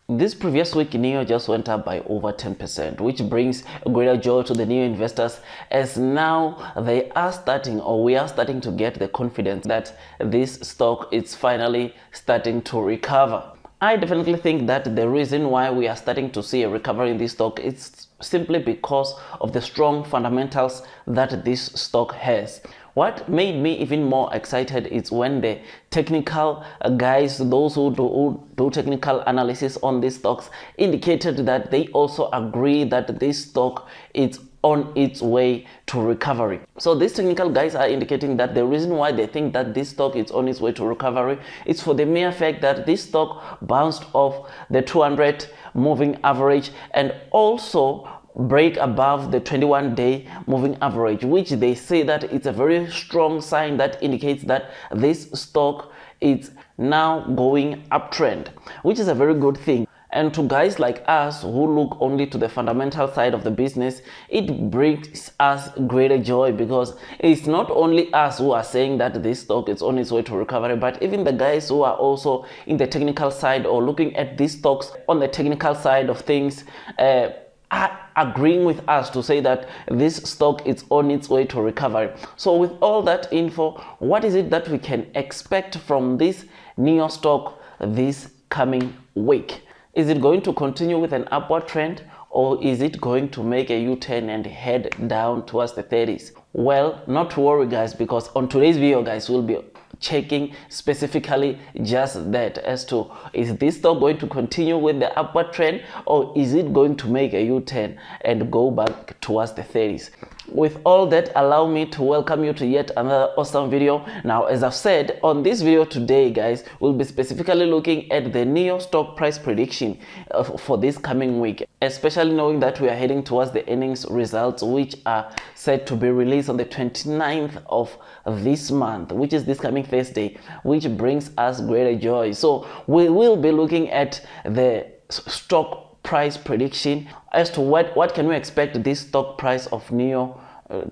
This previous week, NIO just went up by over 10%, which brings greater joy to the NIO investors, as now they are starting, or we are starting to get the confidence that this stock is finally starting to recover. I definitely think that the reason why we are starting to see a recovery in this stock is simply because of the strong fundamentals that this stock has. What made me even more excited is when the technical guys, those who do technical analysis on these stocks, indicated that they also agree that this stock is on its way to recovery. So these technical guys are indicating that the reason why they think that this stock is on its way to recovery is for the mere fact that this stock bounced off the 200 moving average and also break above the 21-day moving average, which they say that it's a very strong sign that indicates that this stock is now going uptrend, which is a very good thing. And to guys like us who look only to the fundamental side of the business, it brings us greater joy, because it's not only us who are saying that this stock is on its way to recovery, but even the guys who are also in the technical side or looking at these stocks on the technical side of things are agreeing with us to say that this stock is on its way to recovery. So with all that info, what is it that we can expect from this NIO stock this coming week? Is it going to continue with an upward trend, or is it going to make a U-turn and head down towards the 30s? Well, not to worry guys, because on today's video guys, we'll be checking specifically just that, as to is this stock going to continue with the upward trend, or is it going to make a U-turn and go back towards the 30s? With all that, allow me to welcome you to yet another awesome video. Now, as I've said, on this video today guys, we'll be specifically looking at the NIO stock price prediction for this coming week, especially knowing that we are heading towards the earnings results, which are set to be released on the 29th of this month, which is this coming Thursday, which brings us greater joy. So we will be looking at the stock price prediction as to what can we expect this stock price of NIO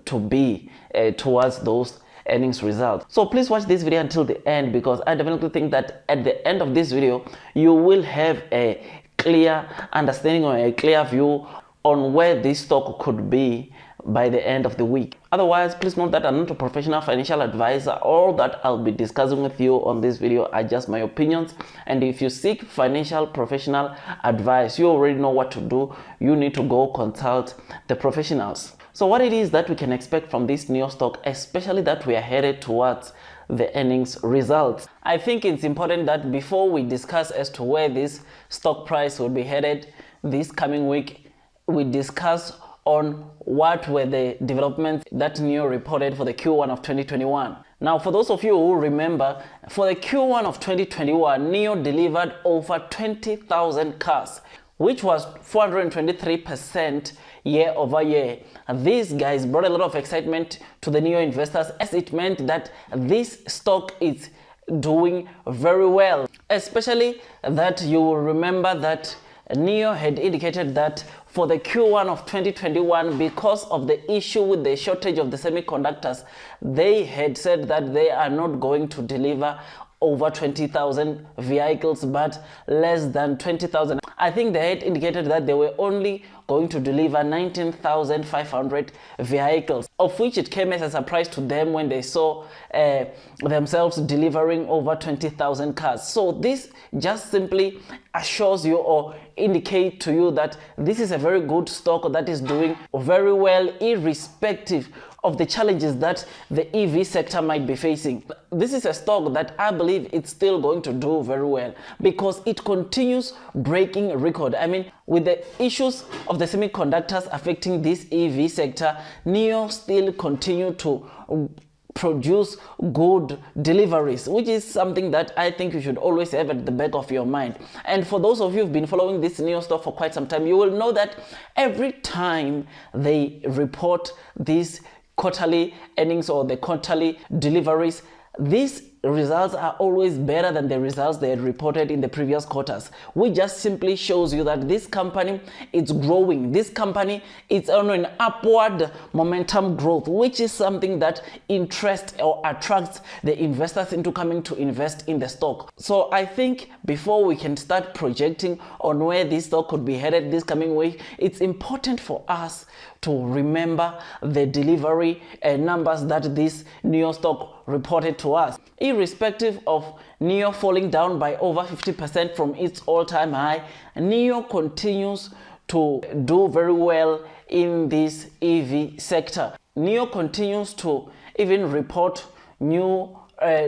to be towards those earnings results. So please watch this video until the end, because I definitely think that at the end of this video you will have a clear understanding or a clear view on where this stock could be by the end of the week. Otherwise, please note that I'm not a professional financial advisor. All that I'll be discussing with you on this video are just my opinions, and if you seek financial professional advice, you already know what to do. You need to go consult the professionals. So what it is that we can expect from this NIO stock, especially that we are headed towards the earnings results. I think it's important that before we discuss as to where this stock price will be headed this coming week, we discuss on what were the developments that NIO reported for the Q1 of 2021. Now, for those of you who remember, for the Q1 of 2021, NIO delivered over 20,000 cars, which was 423% year over year. These guys brought a lot of excitement to the NIO investors, as it meant that this stock is doing very well, especially that you will remember that NIO had indicated that for the Q1 of 2021, because of the issue with the shortage of the semiconductors, they had said that they are not going to deliver over 20,000 vehicles, but less than 20,000. I think they had indicated that they were only going to deliver 19,500 vehicles, of which it came as a surprise to them when they saw themselves delivering over 20,000 cars. So this just simply assures you or indicate to you that this is a very good stock that is doing very well, irrespective of the challenges that the EV sector might be facing. This is a stock that I believe it's still going to do very well, because it continues breaking record. I mean, with the issues of the semiconductors affecting this EV sector, NIO still continue to produce good deliveries, which is something that I think you should always have at the back of your mind. And for those of you who've been following this NIO stock for quite some time, you will know that every time they report these quarterly earnings or the quarterly deliveries, these results are always better than the results they had reported in the previous quarters, which just simply shows you that this company is growing. This company is on an upward momentum growth, which is something that interests or attracts the investors into coming to invest in the stock. So I think before we can start projecting on where this stock could be headed this coming week, it's important for us to remember the delivery numbers that this NIO stock reported to us. Irrespective of NIO falling down by over 50% from its all-time high, NIO continues to do very well in this EV sector. NIO continues to even report new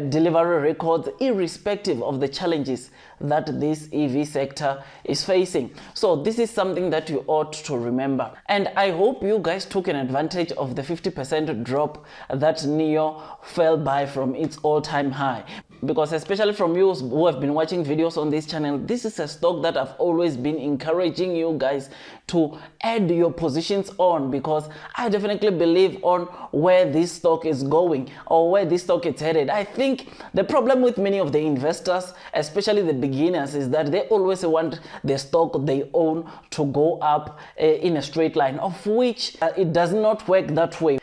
delivery records irrespective of the challenges that this EV sector is facing. So this is something that you ought to remember. And I hope you guys took an advantage of the 50% drop that NIO fell by from its all-time high. Because especially from you who have been watching videos on this channel, this is a stock that I've always been encouraging you guys to add your positions on, because I definitely believe on where this stock is going or where this stock is headed. I think the problem with many of the investors, especially the beginners, is that they always want the stock they own to go up in a straight line, of which it does not work that way.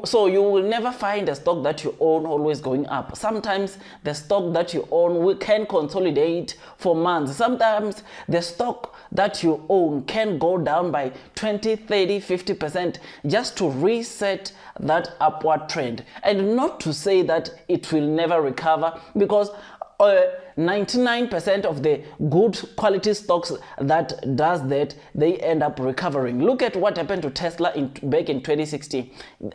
So you will never find a stock that you own always going up. Sometimes the stock that you own can consolidate for months. Sometimes the stock that you own can go down by 20, 30, 50% just to reset that upward trend. And not to say that it will never recover, because 99% of the good quality stocks that does that, they end up recovering. Look at what happened to Tesla back in 2016.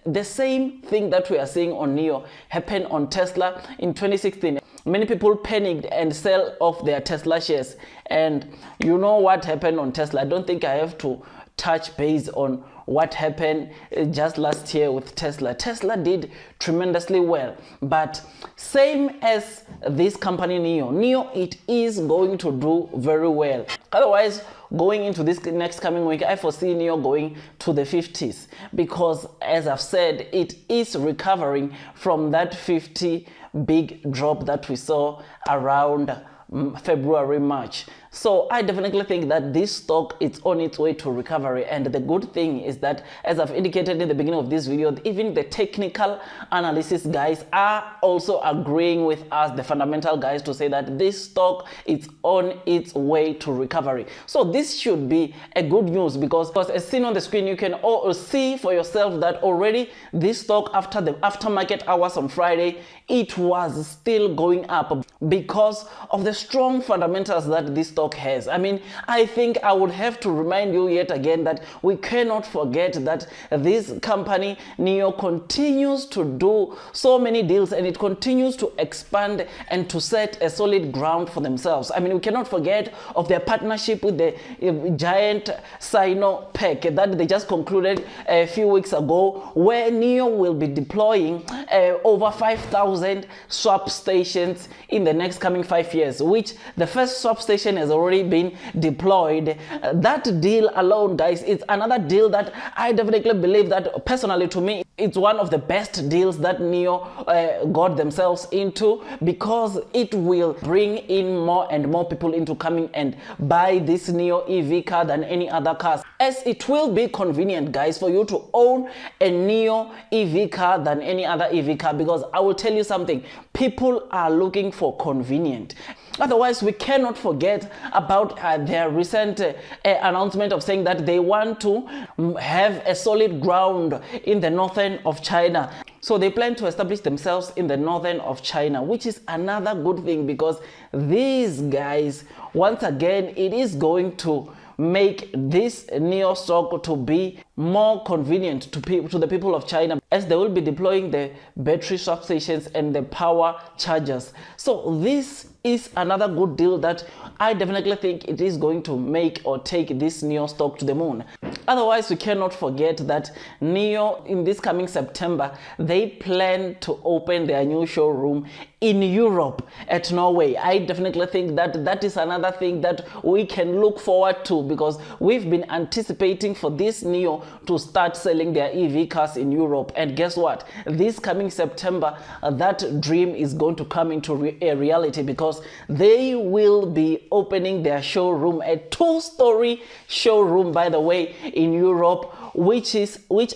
The same thing that we are seeing on NIO happened on Tesla in 2016. Many people panicked and sell off their Tesla shares, and you know what happened on Tesla. I don't think I have to touch base on what happened just last year with Tesla. Tesla did tremendously well, but same as this company NIO, it is going to do very well. Otherwise, going into this next coming week, I foresee NIO going to the 50s, because as I've said, it is recovering from that 50 big drop that we saw around February, March. So I definitely think that this stock is on its way to recovery. And the good thing is that, as I've indicated in the beginning of this video, even the technical analysis guys are also agreeing with us, the fundamental guys, to say that this stock is on its way to recovery. So this should be a good news, because as seen on the screen, you can all see for yourself that already this stock, after the aftermarket hours on Friday, it was still going up because of the strong fundamentals that this stock has. I mean, I think I would have to remind you yet again that we cannot forget that this company NIO continues to do so many deals, and it continues to expand and to set a solid ground for themselves. I mean, we cannot forget of their partnership with the giant Sinopec that they just concluded a few weeks ago, where NIO will be deploying over 5,000 swap stations in the next coming 5 years, which the first swap station has already been deployed. That deal alone, guys, it's another deal that I definitely believe that, personally, to me, it's one of the best deals that NIO got themselves into, because it will bring in more and more people into coming and buy this NIO EV car than any other cars, as it will be convenient, guys, for you to own a NIO EV car than any other EV car, because I will tell you something, people are looking for convenient. Otherwise, we cannot forget about their recent announcement of saying that they want to have a solid ground in the northern of China. So they plan to establish themselves in the northern of China, which is another good thing, because these guys, once again, it is going to make this NIO stock to be more convenient to the people of China, as they will be deploying the battery swap stations and the power chargers. So this is another good deal that I definitely think it is going to make or take this NIO stock to the moon. Otherwise, we cannot forget that NIO, in this coming September, they plan to open their new showroom in Europe at Norway. I definitely think that that is another thing that we can look forward to, because we've been anticipating for this NIO to start selling their EV cars in Europe. And guess what? This coming September, that dream is going to come into a reality, because they will be opening their showroom, a 2-story showroom, by the way, in Europe, which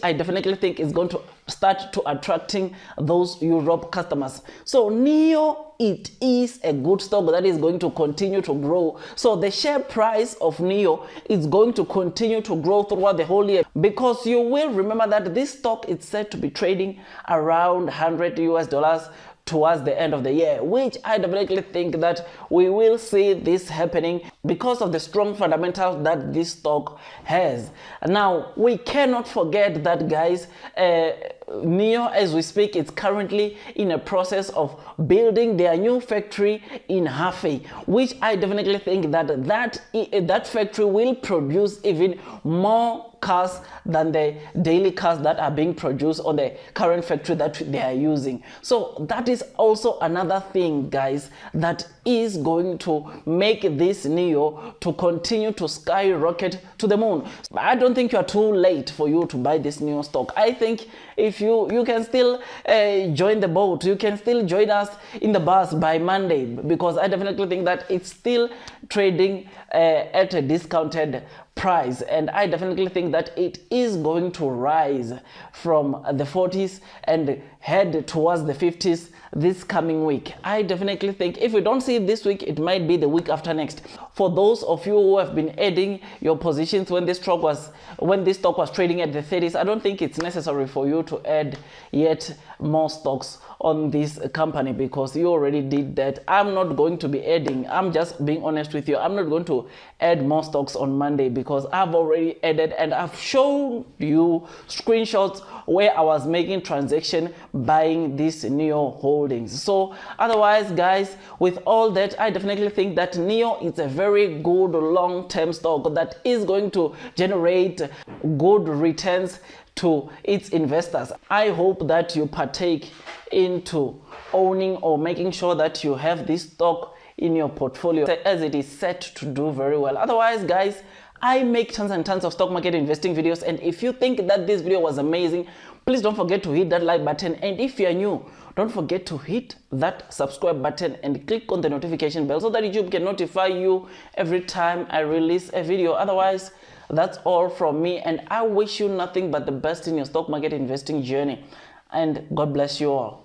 I definitely think is going to start to attracting those Europe customers. So NIO, it is a good stock that is going to continue to grow. So the share price of NIO is going to continue to grow throughout the whole year, because you will remember that this stock is set to be trading around $100 towards the end of the year, which I definitely think that we will see this happening because of the strong fundamentals that this stock has. Now, we cannot forget that, guys, NIO, as we speak, is currently in a process of building their new factory in Hefei, which I definitely think that factory will produce even more cars than the daily cars that are being produced on the current factory that they are using. So that is also another thing, guys, that is going to make this NIO to continue to skyrocket to the moon. I don't think you are too late for you to buy this NIO stock. I think if you can still join the boat, you can still join us in the bus by Monday, because I definitely think that it's still trading at a discounted price, and I definitely think that it is going to rise from the 40s and head towards the 50s this coming week. I definitely think if we don't see it this week, it might be the week after next. For those of you who have been adding your positions when this stock was trading at the 30s, I don't think it's necessary for you to add yet more stocks on this company, because you already did that. I'm not going to be adding. I'm just being honest with you. I'm not going to add more stocks on Monday, because I've already added, and I've shown you screenshots where I was making transaction buying this NIO holdings. So otherwise, guys, with all that, I definitely think that NIO is a very good long-term stock that is going to generate good returns to its investors. I hope that you partake into owning or making sure that you have this stock in your portfolio, as it is set to do very well. Otherwise, guys, I make tons and tons of stock market investing videos, and if you think that this video was amazing, please don't forget to hit that like button, and if you are new, don't forget to hit that subscribe button and click on the notification bell so that YouTube can notify you every time I release a video. Otherwise, that's all from me, and I wish you nothing but the best in your stock market investing journey, and God bless you all.